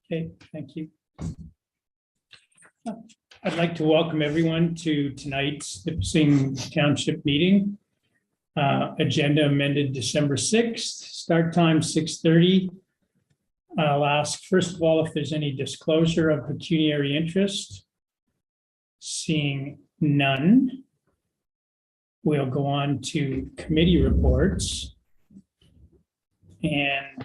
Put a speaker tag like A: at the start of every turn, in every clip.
A: Okay, thank you. I'd like to welcome everyone to tonight's Nipissing Township meeting. Agenda amended December 6th, start time 6:30. I'll ask first of all if there's any disclosure of pecuniary interest. Seeing none, we'll go on to committee reports. And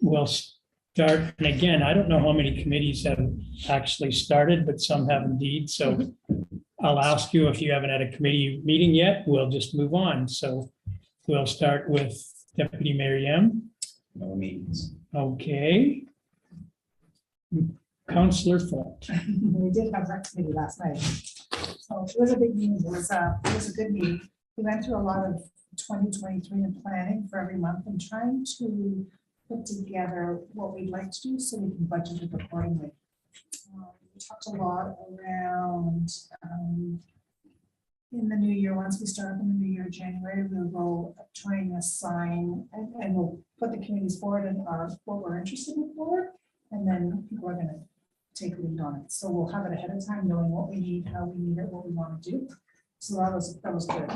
A: we'll start, and again, I don't know how many committees have actually started, but some have indeed. So I'll ask you if you haven't had a committee meeting yet, we'll just move on. So we'll start with Deputy Mayor Yem.
B: No meetings.
A: Okay. Councillor Font.
C: We did have rec committee last night. So it was a big meeting. It was a good meeting. We went through a lot of 2023 and planning for every month and trying to put together what we'd like to do so we can budget it accordingly. We talked a lot around in the new year. Once we start up in the new year, January, we'll go try and assign and we'll put the committees forward and what we're interested in forward. And then people are going to take lead on it. So we'll have it ahead of time, knowing what we need, how we need it, what we want to do. So that was good.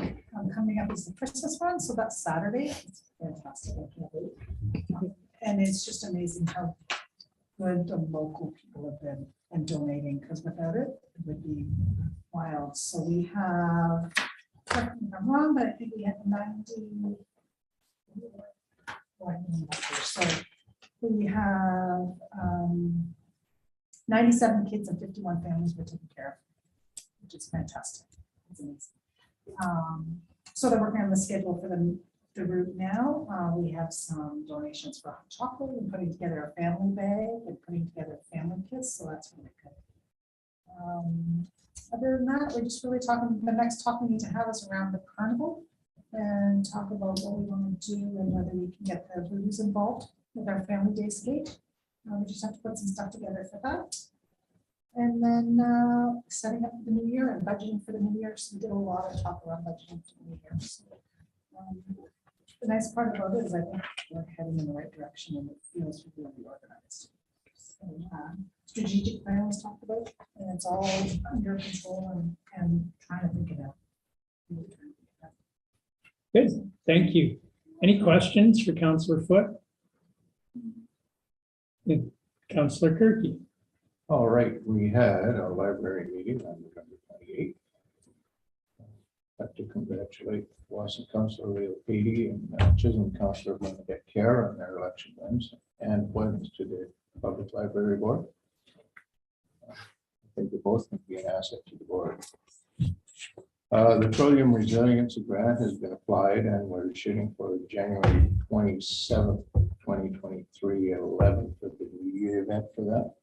C: Coming up is the Christmas one, so that's Saturday. It's fantastic. I can't wait. And it's just amazing how good the local people have been and donating, because without it, it would be wild. So we have, correct me if I'm wrong, but I think we have 90. So we have 97 kids and 51 families were taken care of, which is fantastic. It's amazing. So they're working on the schedule for the route now. We have some donations for hot chocolate and putting together a family bag and putting together family kits. So that's really good. Other than that, we're just really talking. The next talk we need to have is around the carnival and talk about what we want to do and whether we can get the booze involved with our family day skate. We just have to put some stuff together for that. And then setting up the new year and budgeting for the new year. So we did a lot of talk around budgeting for the new year. So, the nice part about it is I think we're heading in the right direction and it feels really organized. So, strategic plan was talked about and it's all under control and trying to think it out.
A: Good, thank you. Any questions for Councillor Foote? Councillor Kirky.
D: All right, we had a library meeting on November 28th. I'd like to congratulate Wasson Councillor Leo Beatty and Chisholm Councillor Bernadette Kerr on their election wins and appointments to the Public Library Board. I think they both can be an asset to the board. The Trillium Resiliency Grant has been applied and we're shooting for January 27th, 2023 at 11 for the New Year event for that.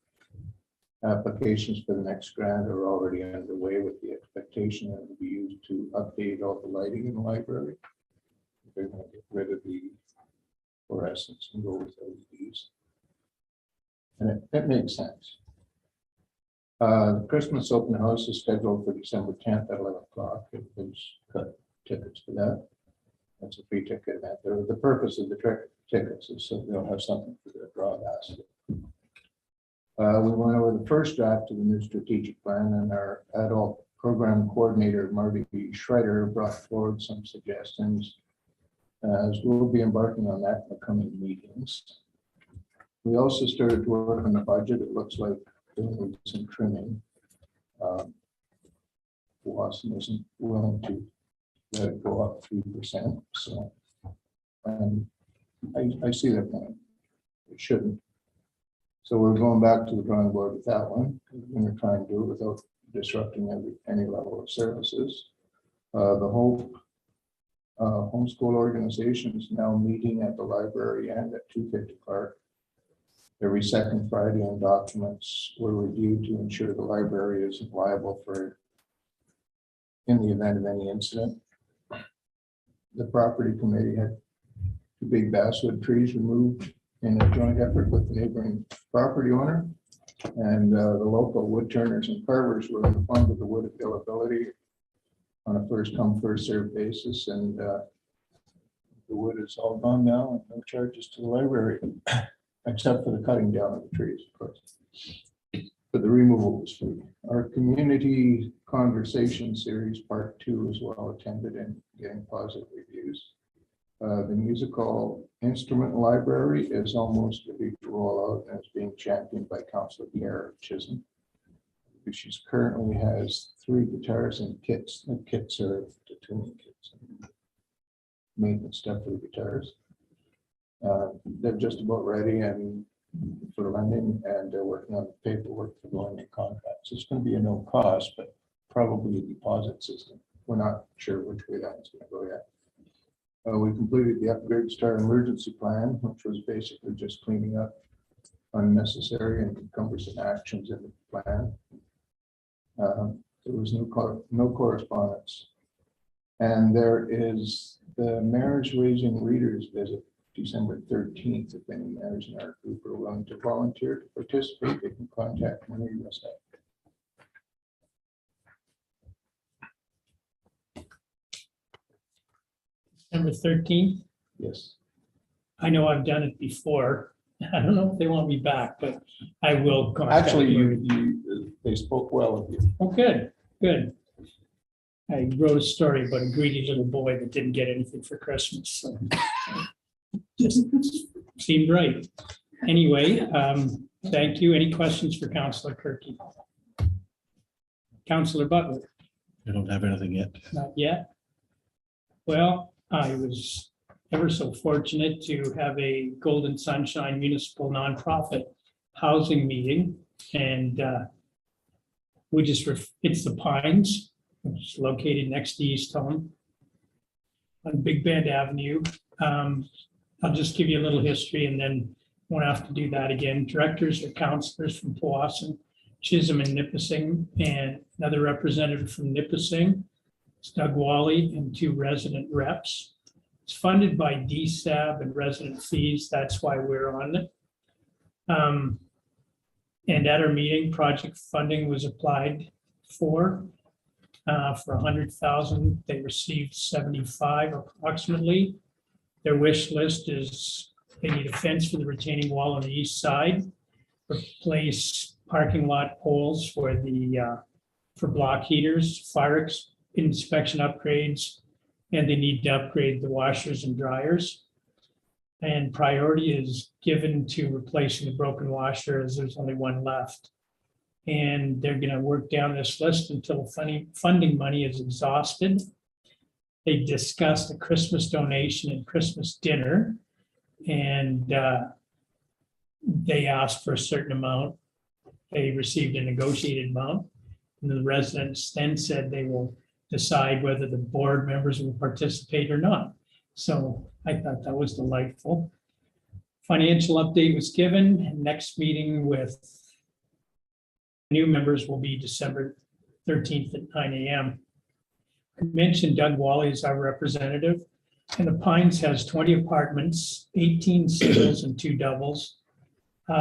D: Applications for the next grant are already underway with the expectation that it will be used to update all the lighting in the library. They're going to get rid of the fluorescents and go with LEDs. And it makes sense. The Christmas open house is scheduled for December 10th at 11 o'clock. There's cut tickets for that. That's a free ticket event. The purpose of the tickets is so they'll have something for their draw basket. We went over the first draft of the new strategic plan and our adult program coordinator, Marty Schreider, brought forward some suggestions as we'll be embarking on that in the coming meetings. We also started to work on the budget. It looks like there will be some trimming. Wasson isn't willing to let it go up 3%. So I see that point. It shouldn't. So we're going back to the drawing board with that one. We're going to try and do it without disrupting any level of services. The Hope homeschool organization is now meeting at the library and at 250 Park every second Friday, and documents were reviewed to ensure the library is liable for in the event of any incident. The property committee had 2 big basswood trees removed in a joint effort with the neighboring property owner. And the local wood turners and carvers were informed of the wood availability on a first come, first served basis. And the wood is all gone now and no charges to the library, except for the cutting down of the trees, of course. But the removal was free. Our community conversation series, part 2, is well attended and getting positive reviews. The musical instrument library is almost ready to roll out and is being championed by Councillor Kara Chisholm. She currently has 3 guitars and kits. The kits are the tuning kits, and maintenance stuff for the guitars. They're just about ready and for lending, and they're working on the paperwork for going into contracts. It's going to be a no cost, but probably a deposit system. We're not sure which way that's going to go yet. We completed the upgrade to our emergency plan, which was basically just cleaning up unnecessary and cumbersome actions in the plan. There was no correspondence. And there is the Marriage Raising Readers visit December 13th. If any mayors in our group are willing to volunteer to participate, they can contact Marie Rosette.
A: December 13th.
D: Yes.
A: I know I've done it before. I don't know if they want me back, but I will contact
D: Actually,
A: you.
D: they spoke well of you.
A: Oh, good, good. I wrote a story about a greedy little boy that didn't get anything for Christmas. So just seemed right. Anyway, thank you. Any questions for Councillor Kirky? Councillor Butler?
B: I don't have anything yet.
A: Not yet. Well, I was ever so fortunate to have a Golden Sunshine Municipal Nonprofit Housing meeting, and it's the Pines, which is located next to East Home on Big Bend Avenue. I'll just give you a little history and then won't have to do that again. Directors are councillors from Powassan, Chisholm, and Nipissing, and another representative from Nipissing. It's Doug Wally and 2 resident reps. It's funded by DSAB and resident fees. That's why we're on it. And at our meeting, project funding was applied for 100,000. They received 75 approximately. Their wish list is they need a fence for the retaining wall on the east side, replace parking lot poles for block heaters, fire inspection upgrades, and they need to upgrade the washers and dryers. And priority is given to replacing the broken washer, as there's only one left. And they're going to work down this list until funding money is exhausted. They discussed a Christmas donation and Christmas dinner, and they asked for a certain amount. They received a negotiated amount, and the residents then said they will decide whether the board members will participate or not. So I thought that was delightful. Financial update was given, and next meeting with new members will be December 13th at 9 a.m. I mentioned Doug Wally is our representative, and the Pines has 20 apartments, 18 singles and 2 doubles.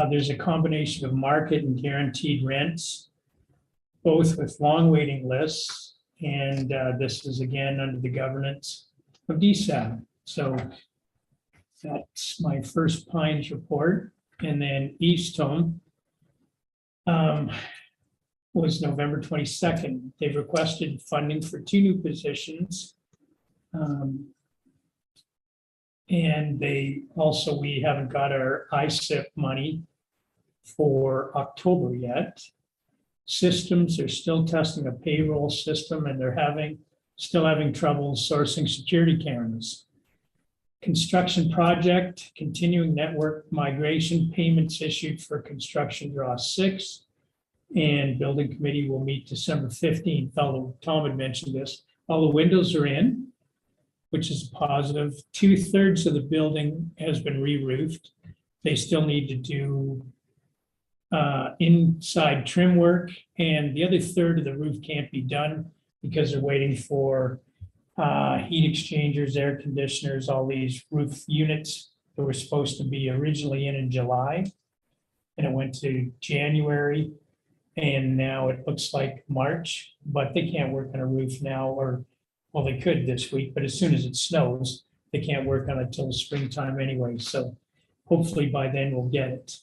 A: There's a combination of market and guaranteed rents, both with long waiting lists. And this is again under the governance of DSAB. So that's my first Pines report. And then East Home was November 22nd. They've requested funding for 2 new positions. And we haven't got our ISIP money for October yet. Systems, they're still testing a payroll system, and they're still having trouble sourcing security cameras. Construction project, continuing network migration, payments issued for construction draw 6. And building committee will meet December 15th, although Tom had mentioned this. All the windows are in, which is positive. 2/3 of the building has been re-roofed. They still need to do inside trim work, and the other third of the roof can't be done because they're waiting for heat exchangers, air conditioners, all these roof units that were supposed to be originally in July. And it went to January, and now it looks like March, but they can't work on a roof now, or, well, they could this week, but as soon as it snows, they can't work on it till springtime anyway, so hopefully by then we'll get it.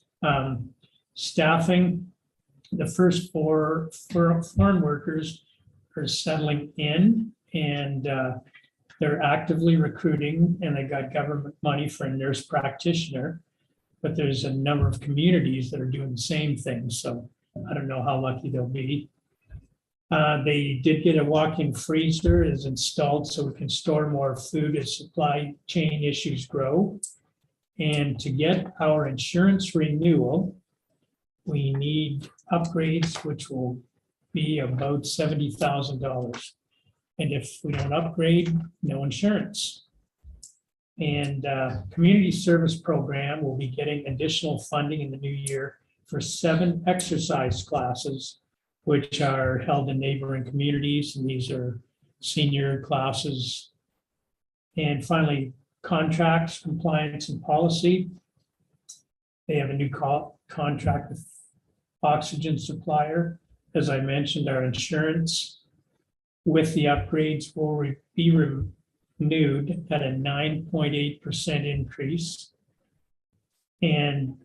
A: Staffing, the first four foreign workers are settling in, and they're actively recruiting, and they got government money for a nurse practitioner. But there's a number of communities that are doing the same thing, so I don't know how lucky they'll be. They did get a walk-in freezer is installed so we can store more food as supply chain issues grow. And to get our insurance renewal, we need upgrades, which will be about $70,000. And if we don't upgrade, no insurance. And community service program will be getting additional funding in the new year for 7 exercise classes, which are held in neighboring communities, and these are senior classes. And finally, contracts, compliance, and policy. They have a new contract with oxygen supplier. As I mentioned, our insurance with the upgrades will be renewed at a 9.8% increase. And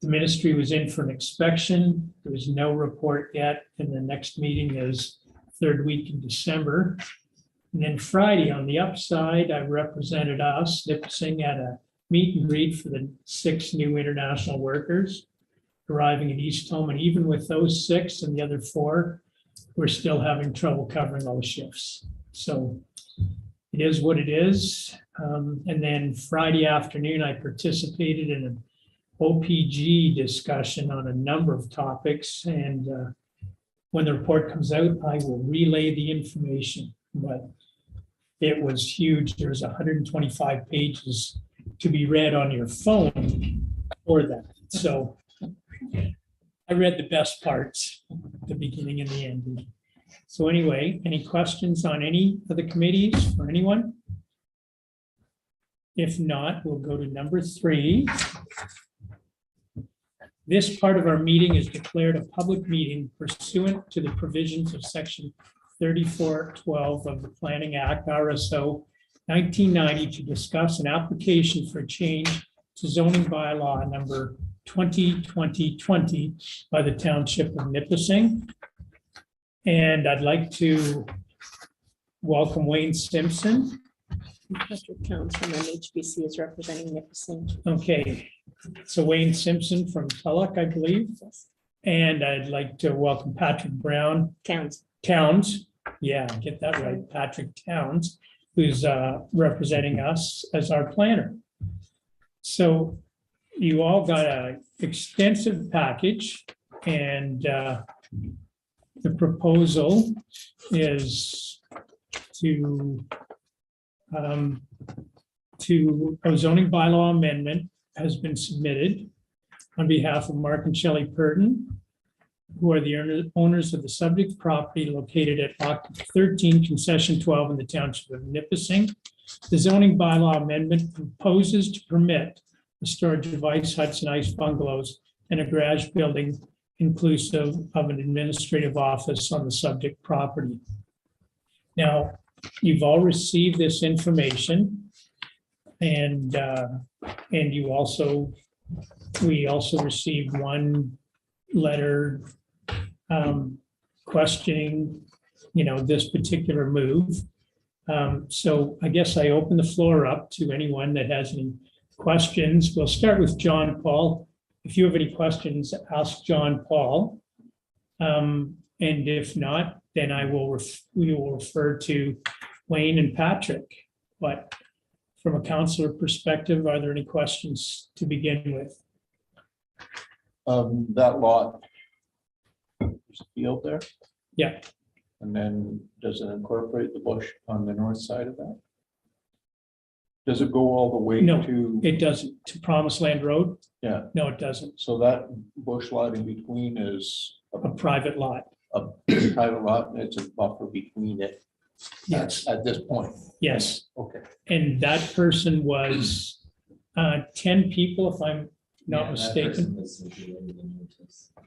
A: the ministry was in for an inspection. There was no report yet, and the next meeting is 3rd week in December. And then Friday, on the upside, I represented us, Nipissing, at a meet and greet for the 6 new international workers arriving at East Home. And even with those 6 and the other 4, we're still having trouble covering all the shifts. So it is what it is. And then Friday afternoon, I participated in an OPG discussion on a number of topics. And when the report comes out, I will relay the information. But it was huge. There's 125 pages to be read on your phone for that. So I read the best parts, the beginning and the end. So anyway, any questions on any of the committees for anyone? If not, we'll go to number 3. This part of our meeting is declared a public meeting pursuant to the provisions of section 3412 of the Planning Act, RSO 1990, to discuss an application for change to zoning bylaw number 2020 by the Township of Nipissing. And I'd like to welcome Wayne Simpson.
B: Patrick Towns from MHBC is representing Nipissing.
A: Okay, so Wayne Simpson from Tulloch, I believe. And I'd like to welcome Patrick Brown. Towns, yeah, get that right, Patrick Towns, who's representing us as our planner. So you all got an extensive package, and the proposal is to a zoning bylaw amendment has been submitted on behalf of Mark and Shelley Purden, who are the owners of the subject property located at Block 13, Concession 12 in the Township of Nipissing. The zoning bylaw amendment proposes to permit the storage of ice huts and ice bungalows and a garage building inclusive of an administrative office on the subject property. Now, you've all received this information, and we also received one letter questioning, this particular move. So I guess I open the floor up to anyone that has any questions. We'll start with John Paul. If you have any questions, ask John Paul. And if not, then we will refer to Wayne and Patrick. But from a councillor perspective, are there any questions to begin with?
D: That lot There's a field there.
A: Yeah.
D: And then does it incorporate the bush on the north side of that? Does it go all the way
A: No,
D: to?
A: It doesn't, to Promised Land Road?
D: Yeah,
A: No, it doesn't.
D: so that bush lot in between is
A: A private lot.
D: a private lot, and it's a buffer between it.
A: Yes,
D: At this point.
A: yes.
D: Okay.
A: And that person was 10 people, if I'm not mistaken.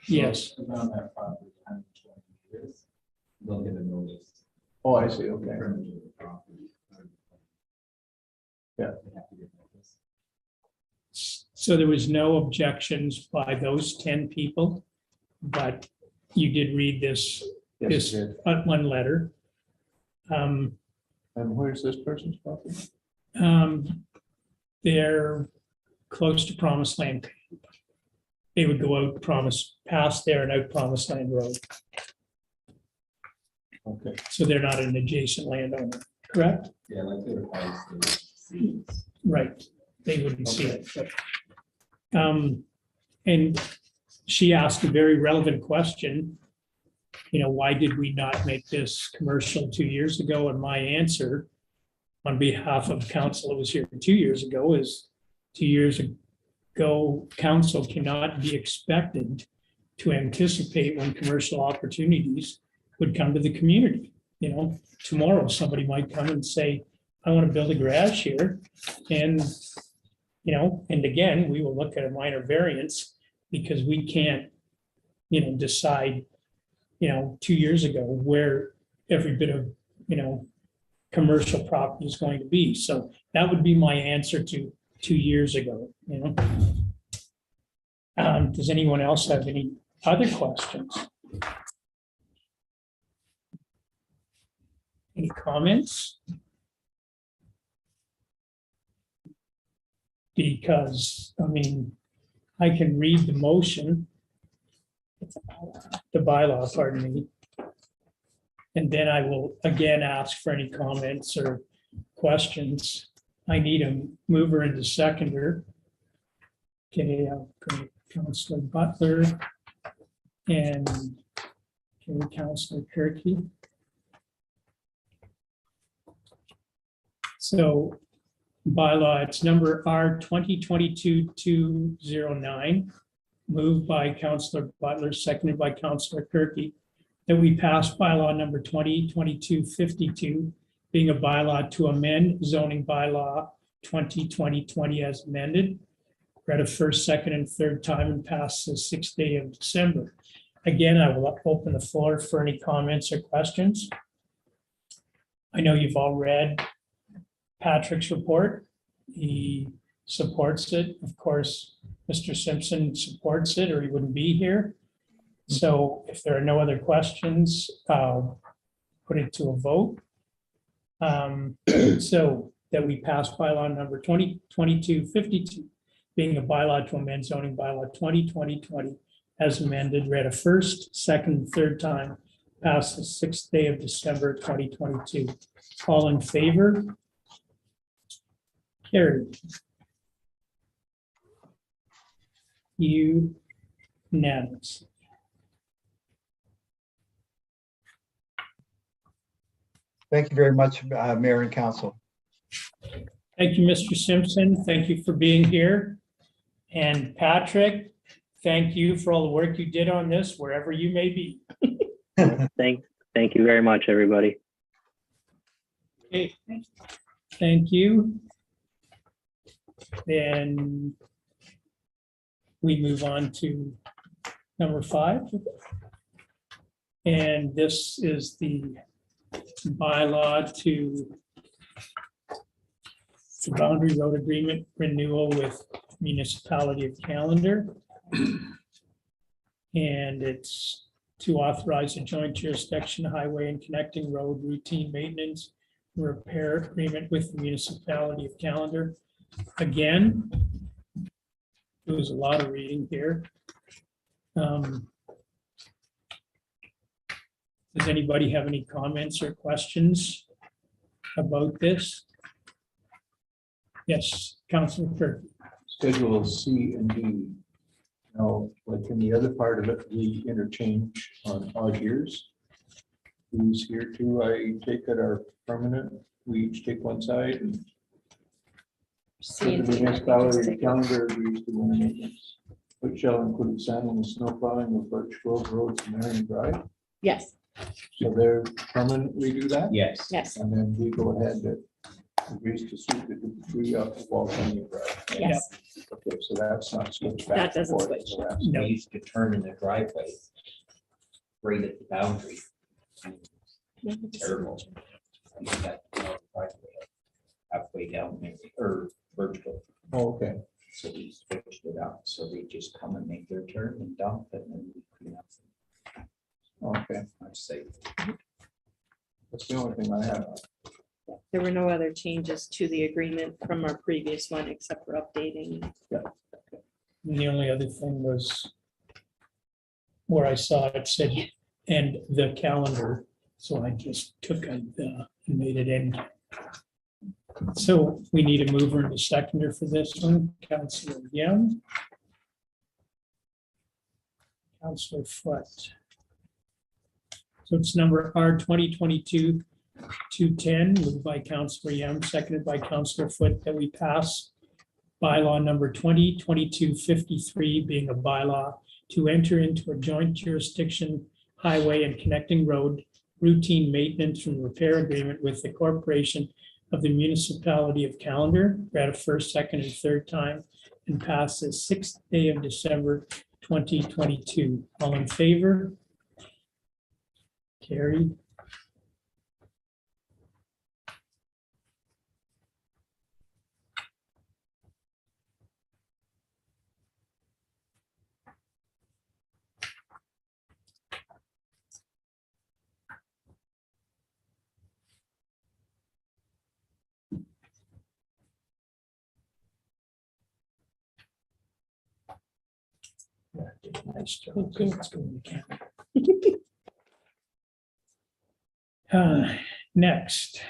A: Yes,
E: Around that property, 120 years, they'll get a notice.
D: Oh, I see, okay.
E: Permit the property.
D: Yeah.
E: They have to get notice.
A: so there was no objections by those 10 people, but you did read this
D: Yes, it did.
A: one letter.
D: And where's this person's property?
A: They're close to Promised Land. They would go out past there and out Promised Land Road,
D: Okay,
A: so they're not an adjacent landowner, correct?
E: Yeah, like they were probably.
A: Right, they wouldn't see it. but, And she asked a very relevant question. Why did we not make this commercial 2 years ago? And my answer on behalf of council that was here 2 years ago is 2 years ago, council cannot be expected to anticipate when commercial opportunities would come to the community. Tomorrow, somebody might come and say, I want to build a garage here. And again, we will look at a minor variance because we can't, decide, 2 years ago where every bit of, commercial property is going to be. So that would be my answer to 2 years ago, Does anyone else have any other questions? Any comments? Because, I can read the motion. The bylaw, pardon me. And then I will again ask for any comments or questions. I need a mover and a seconder. Okay, Councillor Butler and Councillor Kirky. So bylaw, it's number R 2022-209, moved by Councillor Butler, seconded by Councillor Kirky, that we pass bylaw number 2022-52, being a bylaw to amend zoning bylaw 2020 as amended, read a first, second, and third time and pass the 6th day of December. Again, I will open the floor for any comments or questions. I know you've all read Patrick's report. He supports it. Of course, Mr. Simpson supports it or he wouldn't be here. So if there are no other questions, I'll put it to a vote. So that we pass bylaw number 2022-52, being a bylaw to amend zoning bylaw 2020 as amended, read a first, second, third time, passed the 6th day of December 2022. All in favor? Carried. Unanimous.
F: Thank you very much, Mayor and Council.
A: Thank you, Mr. Simpson. Thank you for being here. And Patrick, thank you for all the work you did on this, wherever you may be.
G: Thank you very much, everybody.
A: Okay, thank you. Then we move on to number 5. And this is the bylaw to the boundary road agreement renewal with municipality of Callender. And it's to authorize a joint jurisdiction highway and connecting road routine maintenance repair agreement with the municipality of Callender. Again, there was a lot of reading here. Does anybody have any comments or questions about this? Yes, Councilor Kirk.
D: Schedule C and D. Now, like in the other part of it, we interchange on odd years. These here too, I take it are permanent. We each take one side and
B: C
D: the
B: and D, I think,
D: municipality
B: just take-
D: calendar agrees to winter maintenance, which shall include sand and snow plowing of Birch Grove roads and Marion Drive.
B: Yes,
D: So they're permanently do that?
E: Yes.
B: yes,
D: And then we go ahead that agrees to sweep the debris off of Wall Canyon Drive.
B: yes.
D: Okay, so that's not switched back.
B: That
D: and
B: doesn't
D: forth,
B: switch.
D: so that's-
A: No.
E: We used to turn in the driveway right at the boundary. Terrible. We got, driveway halfway down, maybe, or vertical.
D: Oh, okay,
E: So we switched it up. So they just come and make their turn and dump it, and then we clean up.
D: okay.
E: I'd say.
D: That's the only thing I have.
B: There were no other changes to the agreement from our previous one except for updating.
A: And the only other thing was where I saw it said, and the calendar, so I just took it and made it in. So we need a mover and a seconder for this one, Councillor Young. Councillor Foot. So it's number R 2022-210, moved by Councillor Young, seconded by Councillor Foot, that we pass bylaw number 2022-53, being a bylaw to enter into a joint jurisdiction highway and connecting road routine maintenance and repair agreement with the corporation of the municipality of Callender, read a first, second, and third time, and pass the 6th day of December 2022. All in favor? Carried. Yeah, did a nice job, 'cause it's going to count. Next.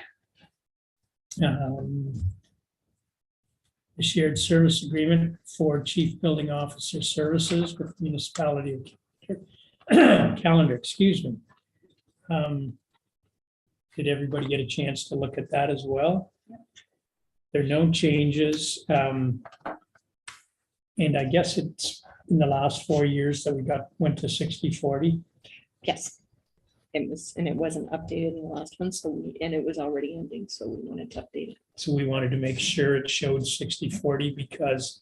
A: The shared service agreement for chief building officer services with municipality of Callender, excuse me. Did everybody get a chance to look at that as well? There are no changes. And I guess it's in the last 4 years that we went to 60-40.
B: Yes. It was, and it wasn't updated in the last one, so and it was already ending, so we wanted to update it.
A: So we wanted to make sure it showed 60-40 because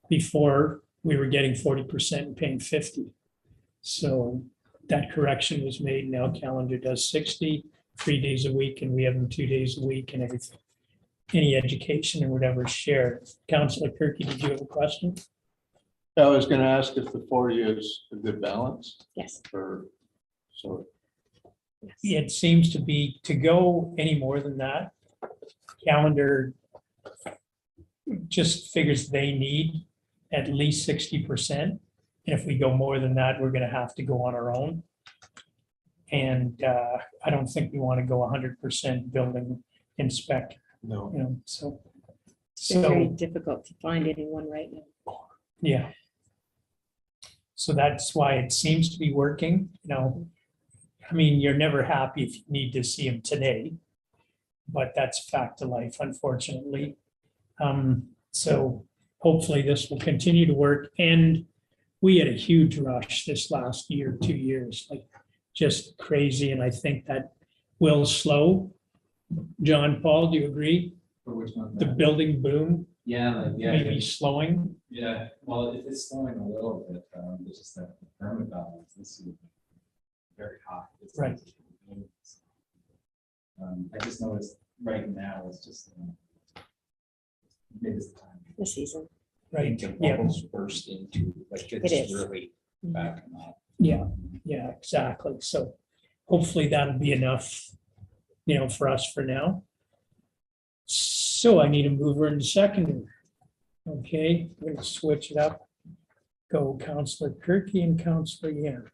A: before we were getting 40% and paying 50. So that correction was made. Now Calendar does 60, 3 days a week, and we have them 2 days a week and everything. Any education or whatever is shared. Councillor Kirky, did you have a question?
D: I was gonna ask if the 40 is a good balance
B: Yes.
D: for, so,
B: Yes.
A: It seems to be, to go any more than that, Calendar just figures they need at least 60%. And if we go more than that, we're gonna have to go on our own. And I don't think we want to go 100% building inspector,
D: no.
A: so.
B: It's been very
A: So,
B: difficult to find anyone right now.
A: yeah. So that's why it seems to be working, I mean, you're never happy if you need to see him today, but that's a fact of life, unfortunately. So hopefully this will continue to work. And we had a huge rush this last year, 2 years, like just crazy. And I think that will slow. John Paul, do you agree?
E: For which one?
A: The building boom
E: Yeah,
A: may be slowing.
E: yeah, well, if it's slowing a little bit, it's just that the permit balance this is very high. It's like-
A: Right.
E: I just noticed right now, it's just. Maybe it's the time.
B: The season.
A: Right,
E: The
A: yeah,
E: bubbles burst into, like,
B: It
E: it's
B: is.
E: really backing up.
A: yeah, exactly. So hopefully that'll be enough, for us for now. So I need a mover and a seconder. Okay, we're gonna switch it up. Go Counselor Kirky and Counselor Yan.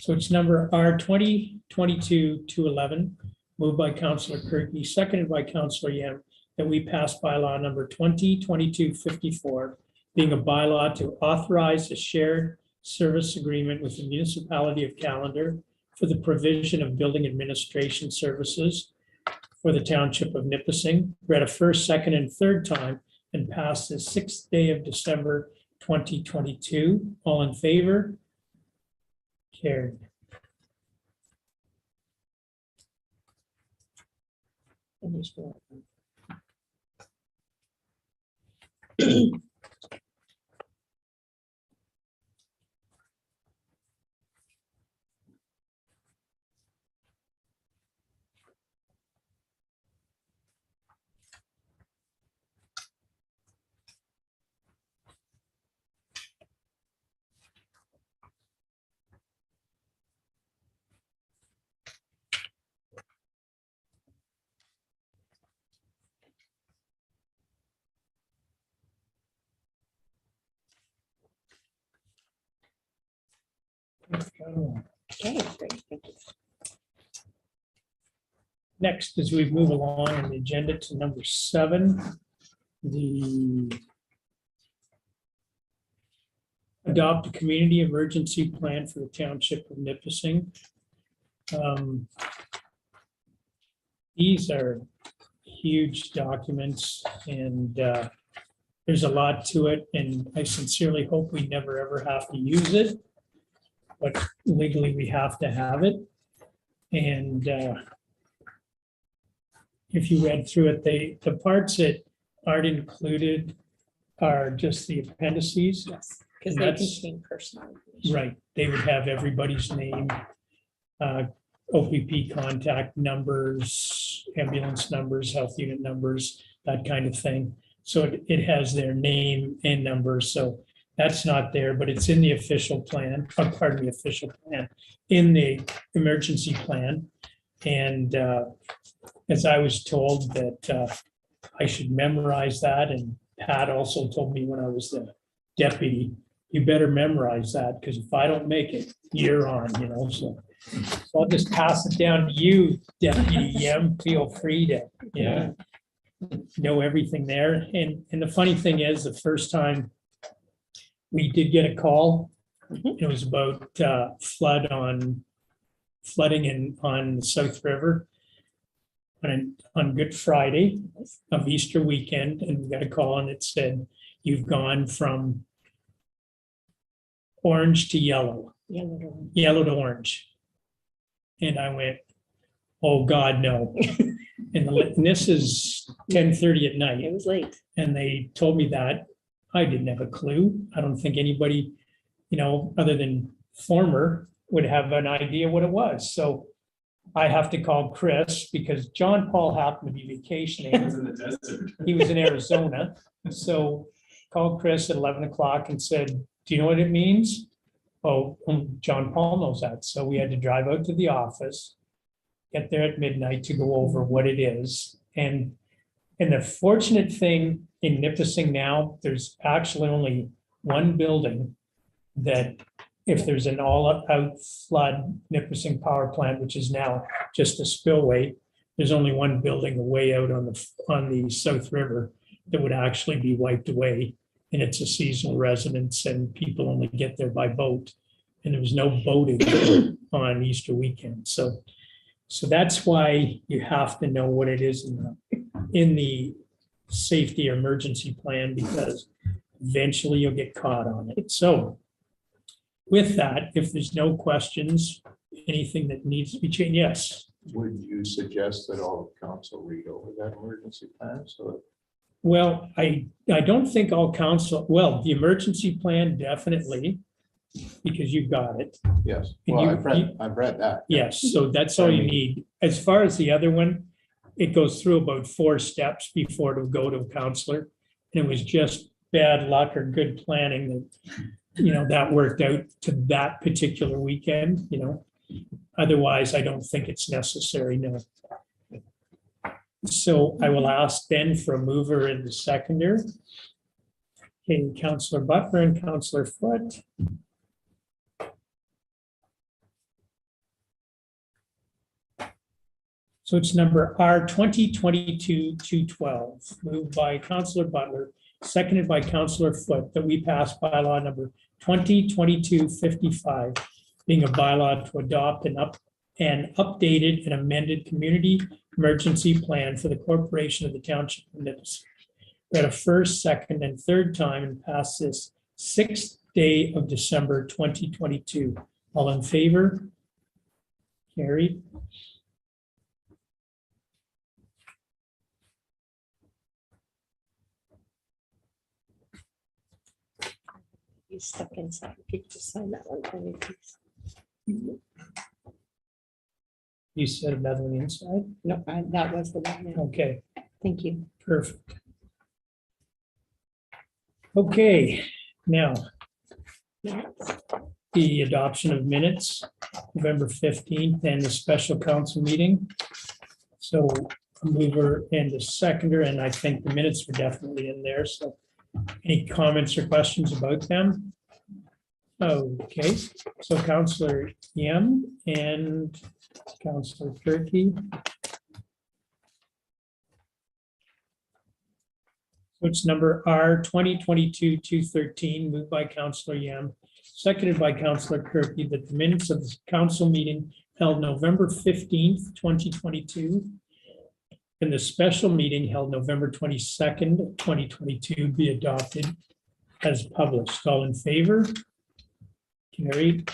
A: So it's number R 2022-211, moved by Counselor Kirky, seconded by Counselor Yan, that we pass bylaw number 2022-54, being a bylaw to authorize a shared service agreement with the municipality of Callender for the provision of building administration services for the township of Nipissing, read a first, second, and third time, and passed the 6th day of December 2022. All in favor? Carried.
B: Finish that. Okay, great, thank you.
A: Next, as we move along on the agenda to number 7, the adopt a community emergency plan for the township of Nipissing. These are huge documents, and there's a lot to it, and I sincerely hope we never ever have to use it. But legally, we have to have it. And if you read through it, the parts that aren't included are just the appendices.
B: Yes, because
A: And
B: they
A: that's-
B: contain personal information.
A: Right, they would have everybody's name, OPP contact numbers, ambulance numbers, health unit numbers, that kind of thing. So it has their name and number, so that's not there, but it's in the official plan, in the emergency plan. And as I was told that I should memorize that, and Pat also told me when I was the deputy, you better memorize that, because if I don't make it, you're on, so I'll just pass it down to you, Deputy Yem, feel free to, know everything there. And the funny thing is, the first time we did get a call, it was about flooding on the South River on Good Friday of Easter weekend, and we got a call and it said, you've gone from orange to yellow, yellow to orange. And I went, oh God, no. And this is 10:30 at night.
B: It was late.
A: And they told me that. I didn't have a clue. I don't think anybody, other than former, would have an idea what it was. So I have to call Chris, because John Paul happened to be vacationing.
E: It's in the desert.
A: He was in Arizona. So called Chris at 11 o'clock and said, do you know what it means? Oh, John Paul knows that. So we had to drive out to the office, get there at midnight to go over what it is. And the fortunate thing in Nipissing now, there's actually only one building that, if there's an all-out flood, Nipissing Power Plant, which is now just a spillway, there's only one building way out on the South River that would actually be wiped away. And it's a seasonal residence, and people only get there by boat. And there was no boating on Easter weekend. So that's why you have to know what it is in the safety or emergency plan, because eventually you'll get caught on it. So with that, if there's no questions, anything that needs to be changed, yes.
D: Would you suggest that all of council read over that emergency plan? So
A: Well, I don't think all council, the emergency plan, definitely, because you've got it.
D: yes,
A: And
D: well,
A: you-
D: I've read that.
A: Yes, so that's all you need. As far as the other one, it goes through about 4 steps before it'll go to a counselor. And it was just bad luck or good planning that, that worked out to that particular weekend, Otherwise, I don't think it's necessary, no. So I will ask then for a mover and a seconder. Okay, Councillor Butler and Councillor Foot. So it's number R 2022-212, moved by Councillor Butler, seconded by Councillor Foot, that we pass bylaw number 2022-55, being a bylaw to adopt an updated and amended community emergency plan for the corporation of the township of Nipissing. Read a first, second, and third time and pass this 6th day of December 2022. All in favor? Carried.
B: He's stuck inside. If you could just sign that one for me, please.
A: You said another one inside?
B: No, that was the one. yeah.
A: Okay,
B: Thank you.
A: perfect. Okay, now the adoption of minutes, November 15th, and the special council meeting. So a mover and a seconder, and I think the minutes were definitely in there. So any comments or questions about them? Okay, so Councillor Yem and Councillor Turkey. So it's number R 2022-213, moved by Councillor Yem, seconded by Councillor Kirky, that the minutes of the council meeting held November 15th, 2022, and the special meeting held November 22nd, 2022 be adopted as published. All in favor? Carried.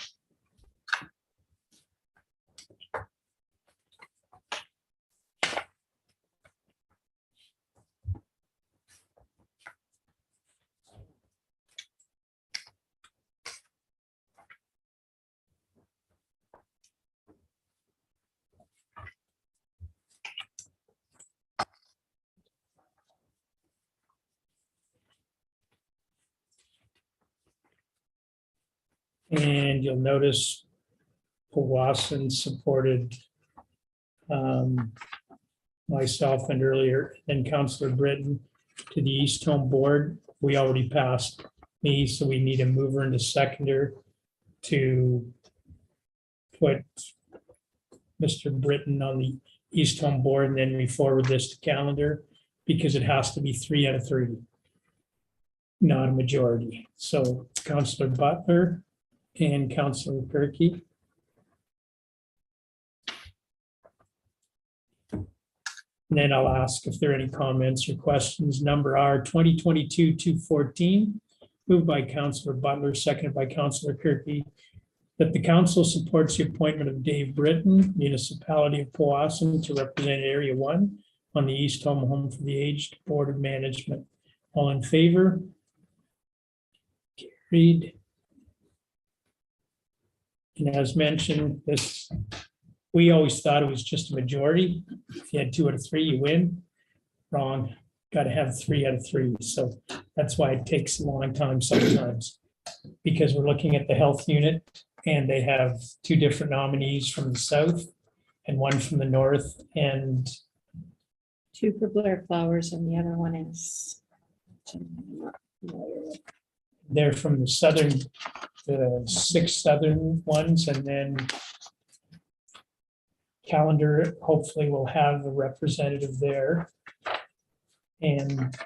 A: And you'll notice Powassan supported myself and earlier, and Councillor Britton to the East Home Board. We already passed me, so we need a mover and a seconder to put Mr. Britton on the East Home Board, and then we forward this to calendar, because it has to be 3 out of 3, not a majority. So Councillor Butler and Councillor Perky. And then I'll ask if there are any comments or questions. Number R 2022-214, moved by Councillor Butler, seconded by Councillor Kirky, that the council supports the appointment of Dave Britton, Municipality of Powassan, to represent Area 1 on the East Home for the Aged Board of Management. All in favor? Carried. And as mentioned, this, we always thought it was just a majority. If you had 2 out of 3, you win. Wrong. Got to have 3 out of 3. So that's why it takes a long time sometimes, because we're looking at the health unit and they have 2 different nominees from the south and 1 from the north, and
B: 2 for Blair Flowers and the other one is. I'm not familiar with.
A: they're from the southern, the 6 southern ones, and then calendar hopefully will have a representative there. And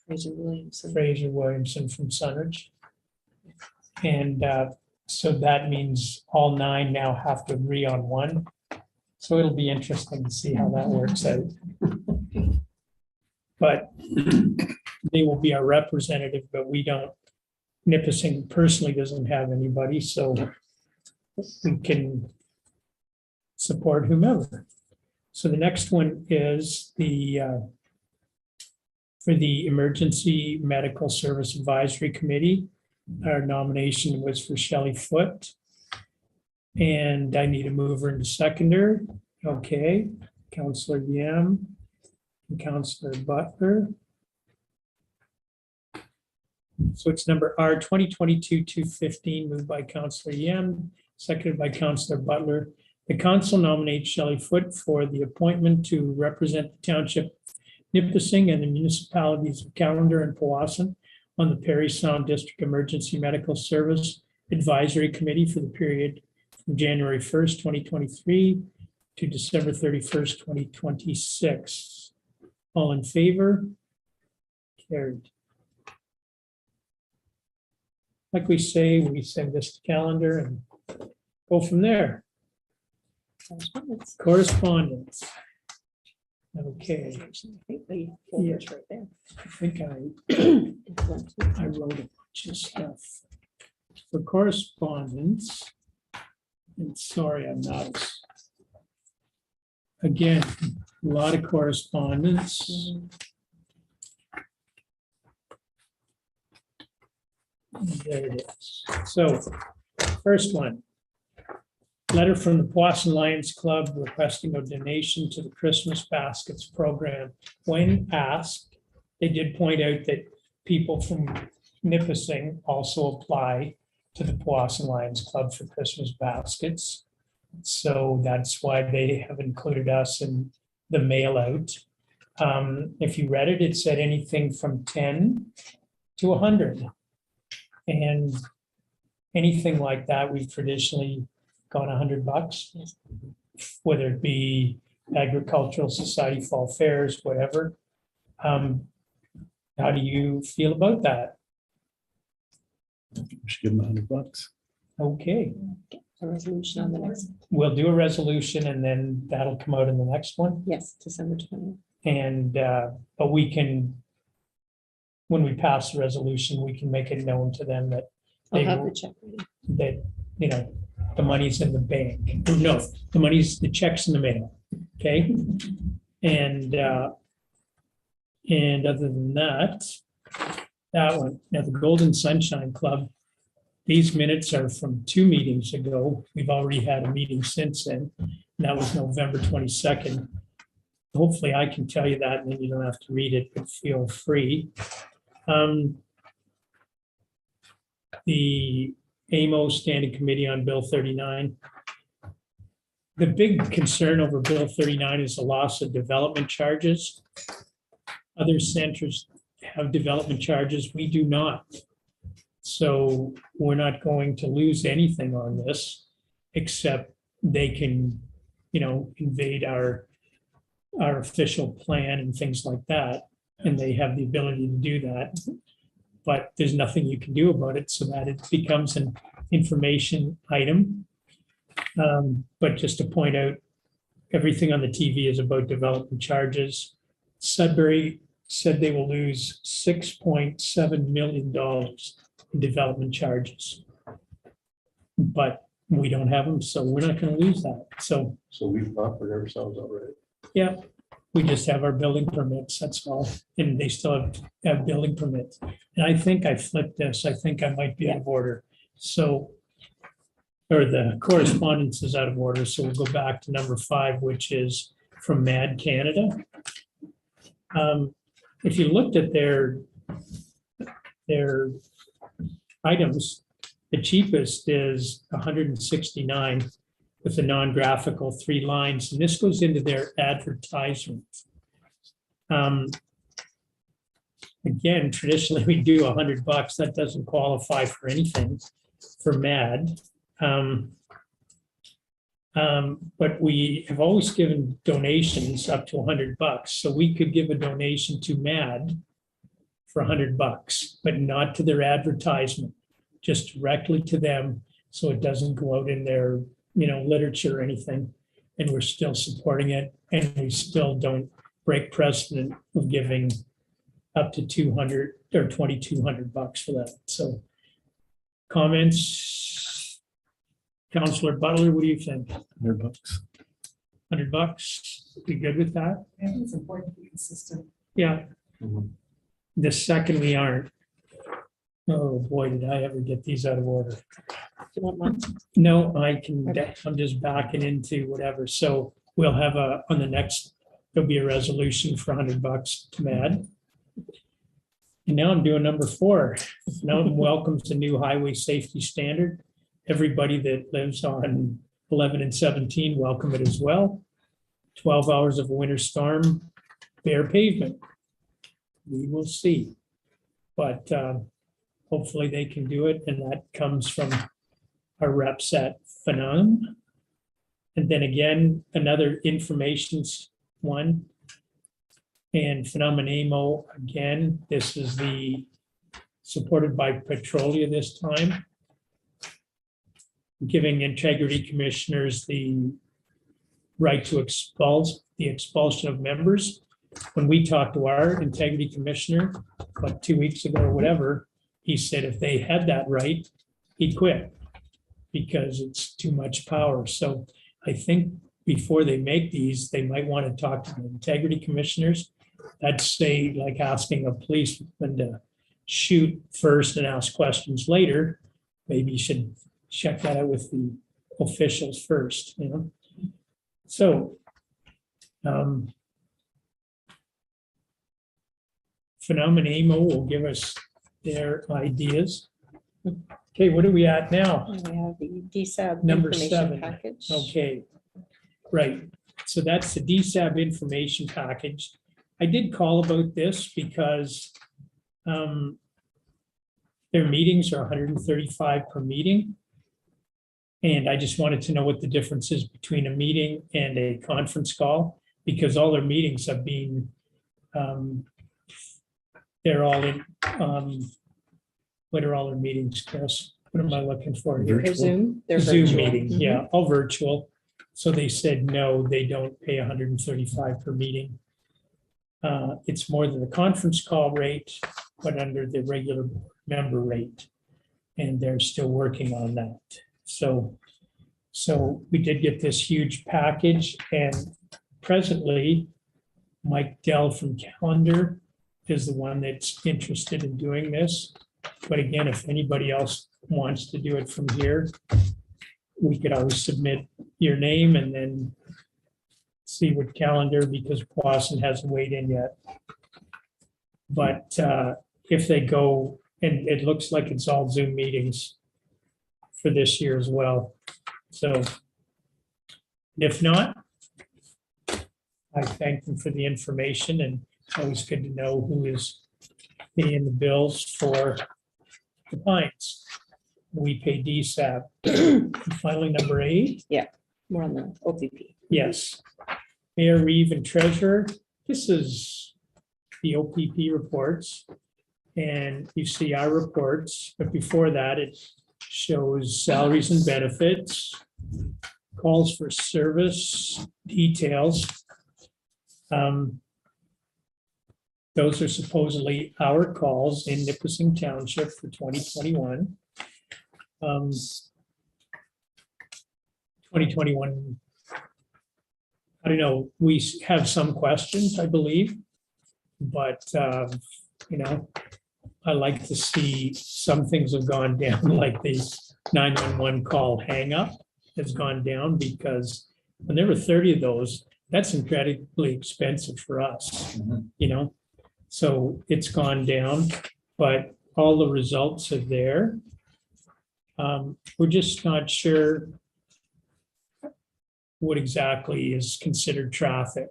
B: Fraser Williamson.
A: Fraser Williamson from Sunridge. And so that means all 9 now have to agree on 1. So it'll be interesting to see how that works out. But they will be our representative, but we don't, Nipissing personally doesn't have anybody, so we can support whomever. So the next one is the for the Emergency Medical Service Advisory Committee. Our nomination was for Shelley Foote. And I need a mover and a seconder. Okay, Councillor Yam and Councillor Butler. So it's number R 2022-215, moved by Councillor Yam, seconded by Councillor Butler. The council nominates Shelley Foote for the appointment to represent the township Nipissing and the municipalities of Callander and Powassan on the Parry Sound District Emergency Medical Service Advisory Committee for the period from January 1st, 2023 to December 31st, 2026. All in favor? Carried. Like we say, we send this to calendar and go from there.
B: Correspondence.
A: Correspondence. Okay,
B: I think the folder's right there.
A: I think I
B: One, two.
A: wrote a bunch of stuff for correspondence. And sorry, I'm not. Again, a lot of correspondence. There it is. So, first one. Letter from the Powassan Lions Club requesting a donation to the Christmas Baskets program. When asked, they did point out that people from Nipissing also apply to the Powassan Lions Club for Christmas baskets. So that's why they have included us in the mail out. If you read it, it said anything from 10 to 100. And anything like that, we've traditionally gone $100,
B: Yes.
A: whether it be Agricultural Society Fall Fairs, whatever. How do you feel about that?
H: Should give them $100.
A: Okay,
B: A resolution on the next,
A: we'll do a resolution and then that'll come out in the next one.
B: yes, December 20th.
A: And, but we can, when we pass the resolution, we can make it known to them that
B: I'll
A: they
B: have
A: will-
B: the check ready.
A: that, you know, the money's in the bank. No, the check's in the mail, okay? And other than that, that one, now the Golden Sunshine Club, these minutes are from 2 meetings ago. We've already had a meeting since then. And that was November 22nd. Hopefully I can tell you that and then you don't have to read it, but feel free. The AMO Standing Committee on Bill 39. The big concern over Bill 39 is the loss of development charges. Other centers have development charges. We do not. So we're not going to lose anything on this, except they can, you know, invade our official plan and things like that. And they have the ability to do that. But there's nothing you can do about it, so that it becomes an information item. But just to point out, everything on the TV is about development charges. Sudbury said they will lose $6.7 million in development charges. But we don't have them, so we're not gonna lose that. So,
D: So we've offered ourselves already.
A: yeah, we just have our building permits, that's all. And they still have building permits. And I think I flipped this. I think I might be out of order. So, or the correspondence is out of order. So we'll go back to number 5, which is from MAD Canada. If you looked at their items, the cheapest is 169 with the non-graphical 3 lines, and this goes into their advertisement. Again, traditionally we do $100. That doesn't qualify for anything for MAD. But we have always given donations up to $100. So we could give a donation to MAD for $100, but not to their advertisement, just directly to them. So it doesn't go out in their, you know, literature or anything. And we're still supporting it. And we still don't break precedent of giving up to 200 or $2,200 for that. So comments? Counselor Butler, what do you think?
H: $100.
A: $100? Be good with that?
C: I think it's important to be consistent.
A: Yeah.
D: Mhm.
A: The second we aren't. Oh, boy, did I ever get these out of order.
B: Do you want mine?
A: No, I can,
B: Okay.
A: I'm just backing into whatever. So we'll have on the next, there'll be a resolution for $100 to MAD. And now I'm doing number 4. Now welcome to new highway safety standard. Everybody that lives on 11 and 17, welcome it as well. 12 hours of a winter storm, bare pavement. We will see. But hopefully they can do it. And that comes from our reps at Phenom. And then again, another information's one. And Phenomenamo, again, this is the supported by Petrolia this time. Giving integrity commissioners the right to the expulsion of members. When we talked to our integrity commissioner, like 2 weeks ago or whatever, he said if they had that right, he'd quit because it's too much power. So I think before they make these, they might want to talk to the integrity commissioners. I'd say like asking a policeman to shoot first and ask questions later. Maybe you should check that out with the officials first, you know? So, Phenomenamo will give us their ideas. Okay, what are we at now?
B: And we have the DSAB
A: Number
B: information
A: 7.
B: package.
A: Okay, right. So that's the DSAB information package. I did call about this because their meetings are 135 per meeting. And I just wanted to know what the difference is between a meeting and a conference call, because all their meetings have been, they're all in, what are all their meetings, Chris? What am I looking for here?
B: They're Zoom. They're
A: Zoom
B: virtual.
A: meeting,
B: Mhm.
A: yeah, all virtual. So they said, no, they don't pay 135 per meeting. It's more than the conference call rate, but under the regular member rate. And they're still working on that. So we did get this huge package, and presently Mike Dell from Calendar is the one that's interested in doing this. But again, if anybody else wants to do it from here, we could always submit your name and then see what Calendar, because Boston hasn't weighed in yet. But if they go, and it looks like it's all Zoom meetings for this year as well. So if not, I thank them for the information, and it's always good to know who is paying the bills for the Pines. We pay DSAB. Finally, number 8.
B: More on the OPP.
A: Yes. Mayor, Reeve, and Treasurer. This is the OPP reports. And you see our reports, but before that, it shows salaries and benefits, calls for service, details. Those are supposedly our calls in Nipissing Township for 2021. 2021, I don't know, we have some questions, I believe, but, you know, I like to see some things have gone down, like the 911 call hang up has gone down, because when there were 30 of those, that's incredibly expensive for us, you know? So it's gone down, but all the results are there. We're just not sure what exactly is considered traffic.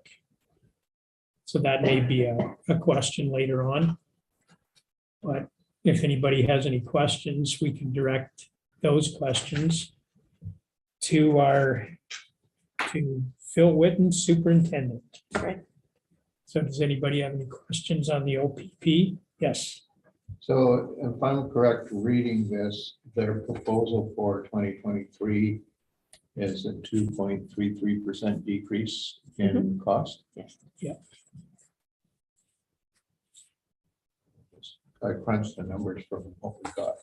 A: So that may be a question later on. But if anybody has any questions, we can direct those questions to Phil Witten, Superintendent.
B: Right.
A: So does anybody have any questions on the OPP? Yes.
D: So if I'm correct, reading this, their proposal for 2023 is a 2.33% decrease in cost.
B: Yes.
D: I crunched the numbers from what we got.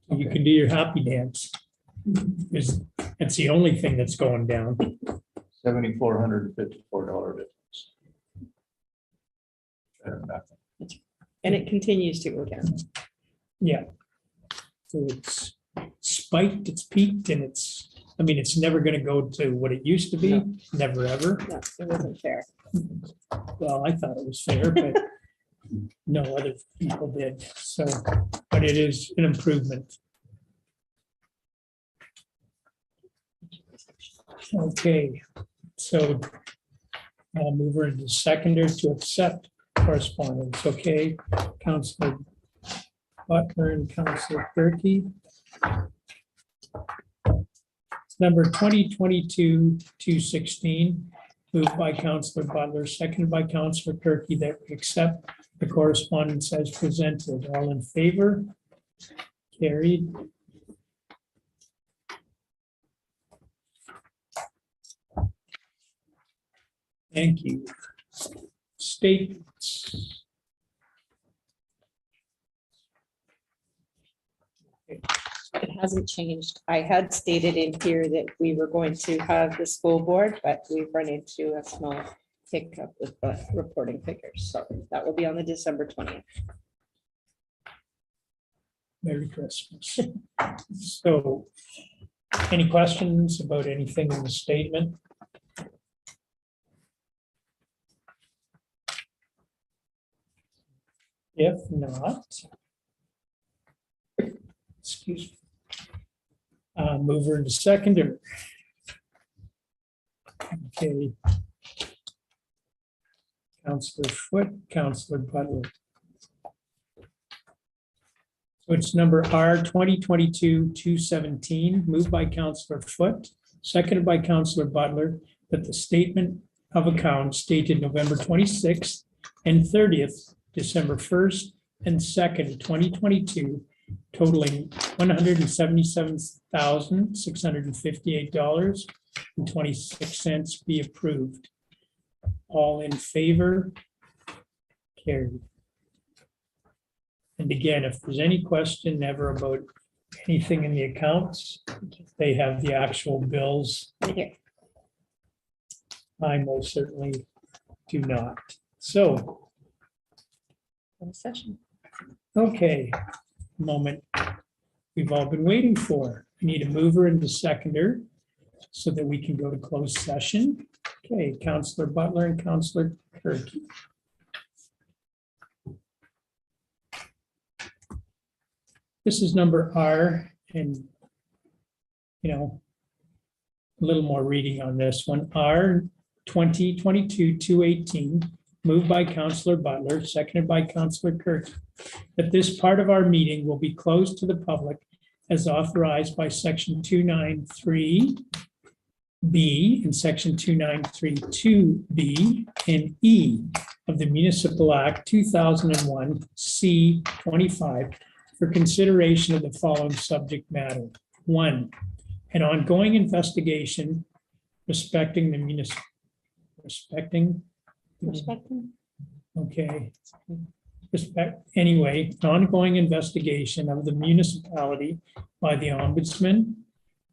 A: You can do your happy dance. It's the only thing that's going down.
D: $7,454 difference. Better than nothing.
B: And it continues to go down.
A: Yeah. So it's spiked, it's peaked, and it's never gonna go to what it used to be, never ever.
B: No, it wasn't fair.
A: Well, I thought it was fair, but no other people did, so, but it is an improvement. Okay, so I'll move her into seconder to accept correspondence, okay? Counselor Butler and Counselor Turkey. Number 2022-216, moved by Counselor Butler, seconded by Counselor Turkey, that we accept the correspondence as presented. All in favor? Carried. Thank you. Statements.
B: It hasn't changed. I had stated in here that we were going to have the school board, but we've run into a small hiccup with the reporting figures. So that will be on the December 20th.
A: Merry Christmas. So, any questions about anything in the statement? If not, excuse me. Mover and seconder. Okay. Counselor Foot, Counselor Butler. So it's number R 2022-217, moved by Counselor Foot, seconded by Counselor Butler, that the statement of accounts dated November 26th and 30th, December 1st and 2nd, 2022, totaling $177,658.26 be approved. All in favor? Carried. And again, if there's any question ever about anything in the accounts, they have the actual bills.
B: Here.
A: I most certainly do not. So,
B: Closed session.
A: okay, moment we've all been waiting for. I need a mover and a seconder so that we can go to closed session. Okay, Counselor Butler and Counselor Turkey. This is number R, and, you know, a little more reading on this one. R 2022-218, moved by Counselor Butler, seconded by Counselor Turkey, that this part of our meeting will be closed to the public as authorized by section 293B and section 2932B and E of the Municipal Act 2001 C-25 for consideration of the following subject matter. 1, an ongoing investigation respecting the anyway, an ongoing investigation of the municipality by the ombudsman.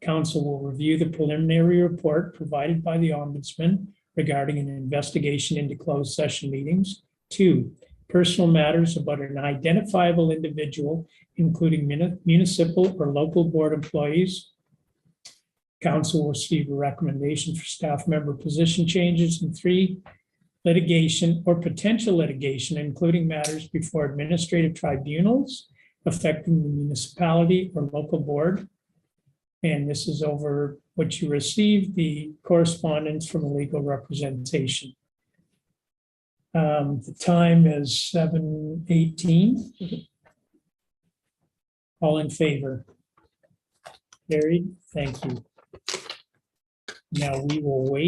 A: Council will review the preliminary report provided by the ombudsman regarding an investigation into closed session meetings. 2, personal matters about an identifiable individual, including municipal or local board employees. Council will receive a recommendation for staff member position changes. And 3, litigation or potential litigation, including matters before administrative tribunals affecting the municipality or local board. And this is over what you received, the correspondence from a legal representation. The time is 7:18. All in favor? Carried. Thank you. Now we will wait.